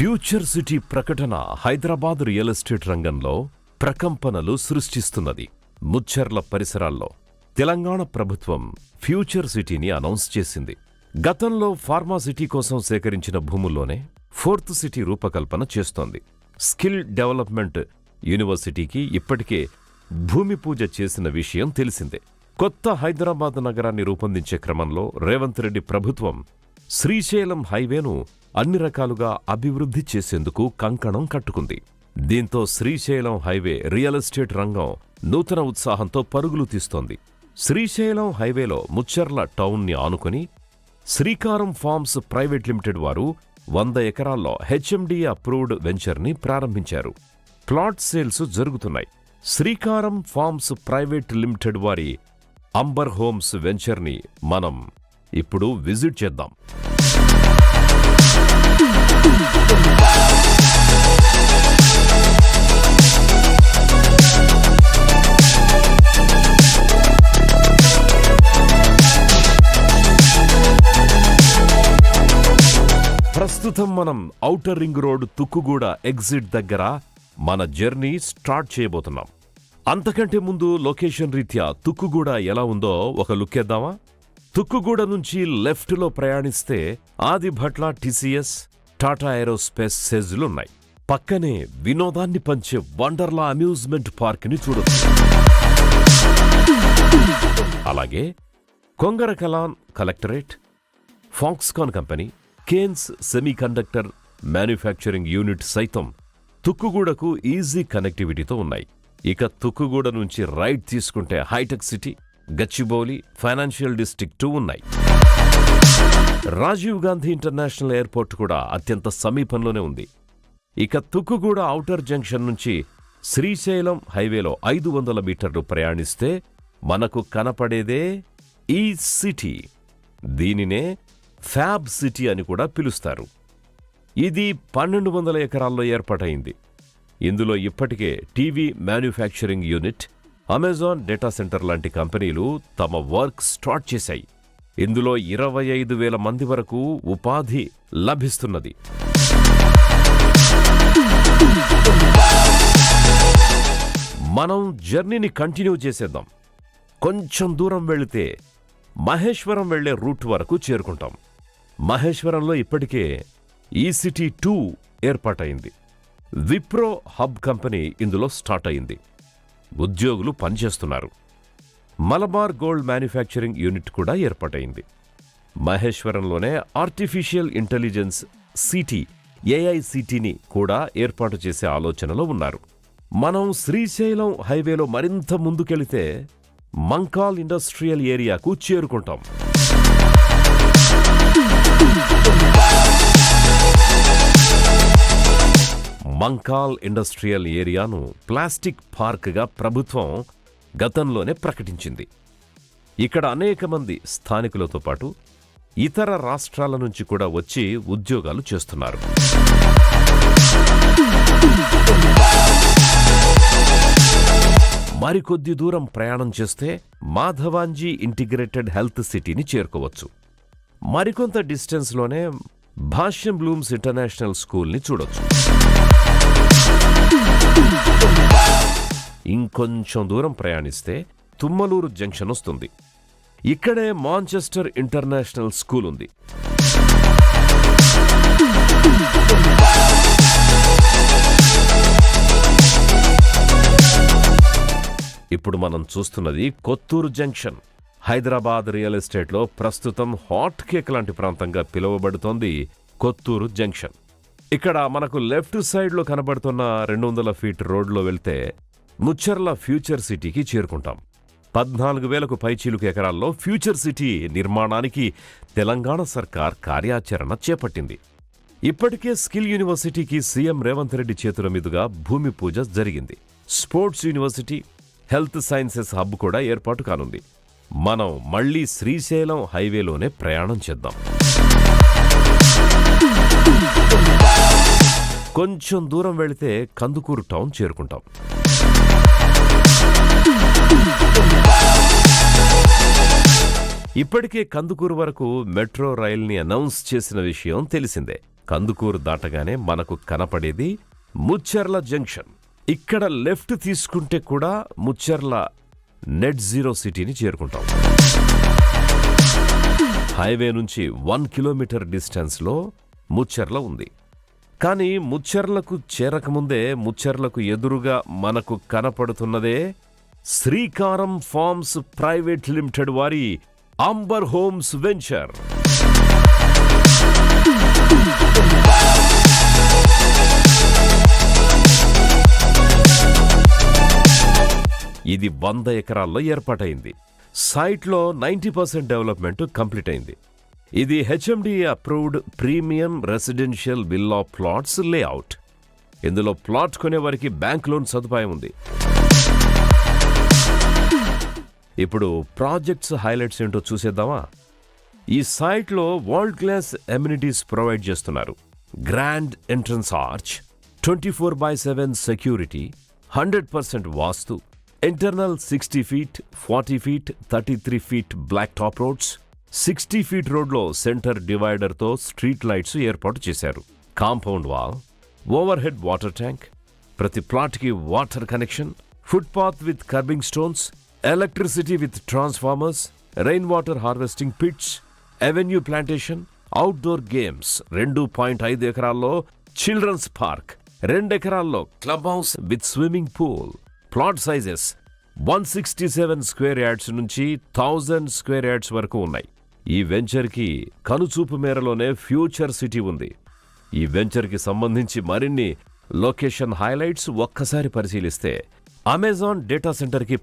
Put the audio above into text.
Future city ప్రకటన Hyderabad real estate రంగంలో ప్రకంపనలు సృష్టిస్తున్నది. ముచ్చెర్ల పరిసరాల్లో తెలంగాణ ప్రభుత్వం ఫ్యూచర్ సిటీని అనౌన్స్ చేసింది. గతంలో ఫార్మా సిటీ కోసం సేకరించిన భూముల్లోనే ఫోర్త్ సిటీ రూపకల్పన చేస్తోంది. స్కిల్ డెవలప్మెంట్ యూనివర్సిటీకి ఇప్పటికే భూమి పూజ చేసిన విషయం తెలిసిందే. కొత్త హైదరాబాద్ నగరాన్ని రూపొందించే క్రమంలో రేవంత్ రెడ్డి ప్రభుత్వం శ్రీశైలం హైవేను అన్ని రకాలుగా అభివృద్ధి చేసేందుకు కంకణం కట్టుకుంది. దీంతో శ్రీశైలం హైవే రియల్ ఎస్టేట్ రంగం నూతన ఉత్సాహంతో పరుగులు తీస్తోంది. శ్రీశైలం హైవేలో ముచ్చెర్ల టౌన్ని ఆనుకుని శ్రీకారం ఫార్మ్స్ ప్రైవేట్ లిమిటెడ్ వారు 100 ఎకరాల్లో హెచ్ఎండిఏ అప్రూవ్డ్ వెంచర్ని ప్రారంభించారు. ప్లాట్ సేల్స్ జరుగుతున్నాయి. శ్రీకారం ఫార్మ్స్ ప్రైవేట్ లిమిటెడ్ వారి అంబర్ హోమ్స్ వెంచర్ని మనం ఇప్పుడు విజిట్ చేద్దాం. ప్రస్తుతం మనం outer ring road Tukkuguda exit దగ్గర మన జర్నీ స్టార్ట్ చేయబోతున్నాం. అంతకంటే ముందు లొకేషన్ రీత్యా తుక్కుగూడ ఎలా ఉందో ఒక లుక్కేద్దామా? తుక్కుగూడ నుంచి లెఫ్ట్లో ప్రయాణిస్తే ఆదిభట్ల టీసీఎస్, టాటా ఏరోస్పేస్ సెజ్లున్నాయి. పక్కనే వినోదాన్ని పంచే వండర్లా అమ్యూజ్మెంట్ పార్క్ని చూడొచ్చు. అలాగే Kongarakalan collectorate, Foxconn company, Kaynes semiconductor manufacturing unit సైతం తుక్కుగూడకు ఈజీ కనెక్టివిటీతో ఉన్నాయి. ఇక తుక్కుగూడ నుంచి రైట్ తీసుకుంటే హైటెక్ సిటీ, గచ్చిబౌలి, ఫైనాన్షియల్ డిస్ట్రిక్ట్ ఉన్నాయి. రాజీవ్ గాంధీ ఇంటర్నేషనల్ ఎయిర్పోర్ట్ కూడా అత్యంత సమీపంలోనే ఉంది. ఇక తుక్కుగూడ ఔటర్ జంక్షన్ నుంచి శ్రీశైలం హైవేలో 500 మీటర్లు ప్రయాణిస్తే మనకు కనపడేదే ఈ సిటీ. దీనినే ఫ్యాబ్ సిటీ అని కూడా పిలుస్తారు. ఇది 1200 ఎకరాల్లో ఏర్పాటైంది. ఇందులో ఇప్పటికే TV manufacturing unit, Amazon data centre లాంటి కంపెనీలు తమ వర్క్ స్టార్ట్ చేశాయి. ఇందులో 25,000 మంది వరకు ఉపాధి లభిస్తున్నది. మనం జర్నీని కంటిన్యూ చేసేద్దాం. కొంచెం దూరం వెళితే మహేశ్వరం వెళ్లే రూట్ వరకు చేరుకుంటాం. మహేశ్వరంలో ఇప్పటికే ఈసిటీ 2 ఏర్పాటైంది. విప్రో హబ్ కంపెనీ ఇందులో స్టార్ట్ అయింది. ఉద్యోగులు పనిచేస్తున్నారు. మలబార్ గోల్డ్ మ్యానుఫ్యాక్చరింగ్ యూనిట్ కూడా ఏర్పాటైంది. మహేశ్వరంలోనే ఆర్టిఫిషియల్ ఇంటెలిజెన్స్ సిటీ ఏఐసిటీని కూడా ఏర్పాటు చేసే ఆలోచనలో ఉన్నారు. మనం శ్రీశైలం హైవేలో మరింత ముందుకెళితే మంకాల్ ఇండస్ట్రియల్ ఏరియాకు చేరుకుంటాం. మంకాల్ ఇండస్ట్రియల్ ఏరియాను ప్లాస్టిక్ పార్క్గా ప్రభుత్వం గతంలోనే ప్రకటించింది. ఇక్కడ అనేక మంది స్థానికులతో పాటు ఇతర రాష్ట్రాల నుంచి కూడా వచ్చి ఉద్యోగాలు చేస్తున్నారు. మరికొద్ది దూరం ప్రయాణం చేస్తే మాధవాంజీ ఇంటిగ్రేటెడ్ హెల్త్ సిటీని చేరుకోవచ్చు. మరికొంత డిస్టెన్స్లోనే భాష్యం బ్లూమ్స్ ఇంటర్నేషనల్ స్కూల్ని చూడొచ్చు. ఇంకొంచెం దూరం ప్రయాణిస్తే తుమ్మలూరు జంక్షన్ వస్తుంది. ఇక్కడే మాంచెస్టర్ ఇంటర్నేషనల్ స్కూల్ ఉంది. ఇప్పుడు మనం చూస్తున్నది కొత్తూరు జంక్షన్. హైదరాబాద్ రియల్ ఎస్టేట్లో ప్రస్తుతం హాట్ కేక్ లాంటి ప్రాంతంగా పిలువబడుతోంది కొత్తూరు జంక్షన్. ఇక్కడ మనకు లెఫ్ట్ సైడ్లో కనబడుతున్న 200 ఫీట్ రోడ్లో వెళ్తే ముచ్చెర్ల ఫ్యూచర్ సిటీకి చేరుకుంటాం. 14,000కు పైచీలుకు ఎకరాల్లో ఫ్యూచర్ సిటీ నిర్మాణానికి తెలంగాణ సర్కార్ కార్యాచరణ చేపట్టింది. ఇప్పటికే స్కిల్ యూనివర్సిటీకి సీఎం రేవంత్ రెడ్డి చేతుల మీదుగా భూమి పూజ జరిగింది. Sports university, health sciences hub కూడా ఏర్పాటు కానుంది. మనం మళ్లీ శ్రీశైలం హైవేలోనే ప్రయాణం చేద్దాం. కొంచెం దూరం వెళితే కందుకూరు టౌన్ చేరుకుంటాం. ఇప్పటికే కందుకూరు వరకు మెట్రో రైల్ని అనౌన్స్ చేసిన విషయం తెలిసిందే. కందుకూరు దాటగానే మనకు కనపడేది ముచ్చెర్ల జంక్షన్. ఇక్కడ లెఫ్ట్ తీసుకుంటే కూడా ముచ్చెర్ల నెట్ జీరో సిటీని చేరుకుంటాం. హైవే నుంచి 1 కిలోమీటర్ డిస్టెన్స్లో ముచ్చెర్ల ఉంది. కానీ ముచ్చెర్లకు చేరకముందే ముచ్చెర్లకు ఎదురుగా మనకు కనపడుతున్నదే శ్రీకారం ఫార్మ్స్ ప్రైవేట్ లిమిటెడ్ వారి అంబర్ హోమ్స్ వెంచర్. ఇది 100 ఎకరాల్లో ఏర్పాటైంది. సైట్లో 90% డెవలప్మెంట్ కంప్లీట్ అయింది. ఇది HMDA approved premium residential villa plots layout. ఇందులో ప్లాట్ కొనేవారికి బ్యాంక్ లోన్ సదుపాయం ఉంది. ఇప్పుడు ప్రాజెక్ట్స్ హైలైట్స్ ఏంటో చూసేద్దామా? ఈ సైట్లో వరల్డ్ క్లాస్ ఎమ్యూనిటీస్ ప్రొవైడ్ చేస్తున్నారు. Grand entrance arch, 24/7 security, 100% vastu, internal 60 feet, 40 feet, 33 feet black top roads, 60 ఫీట్ రోడ్లో సెంటర్ డివైడర్తో స్ట్రీట్ లైట్స్ ఏర్పాటు చేశారు. Compound wall, overhead water tank, ప్రతి ప్లాట్కి water connection, footpath with kerbing stones, electricity with transformers, rain water harvesting pits, avenue plantation, outdoor games, 2.5 ఎకరాల్లో children's park, 2 ఎకరాల్లో club house with swimming pool. Plot sizes 167 square yards నుంచి 1000 square yards వరకు ఉన్నాయి. ఈ వెంచర్కి కనుచూపు మేరలోనే future city ఉంది. ఈ వెంచర్కి సంబంధించి మరిన్ని లొకేషన్ హైలైట్స్ ఒక్కసారి పరిశీలిస్తే, అమెజాన్ డేటా సెంటర్కి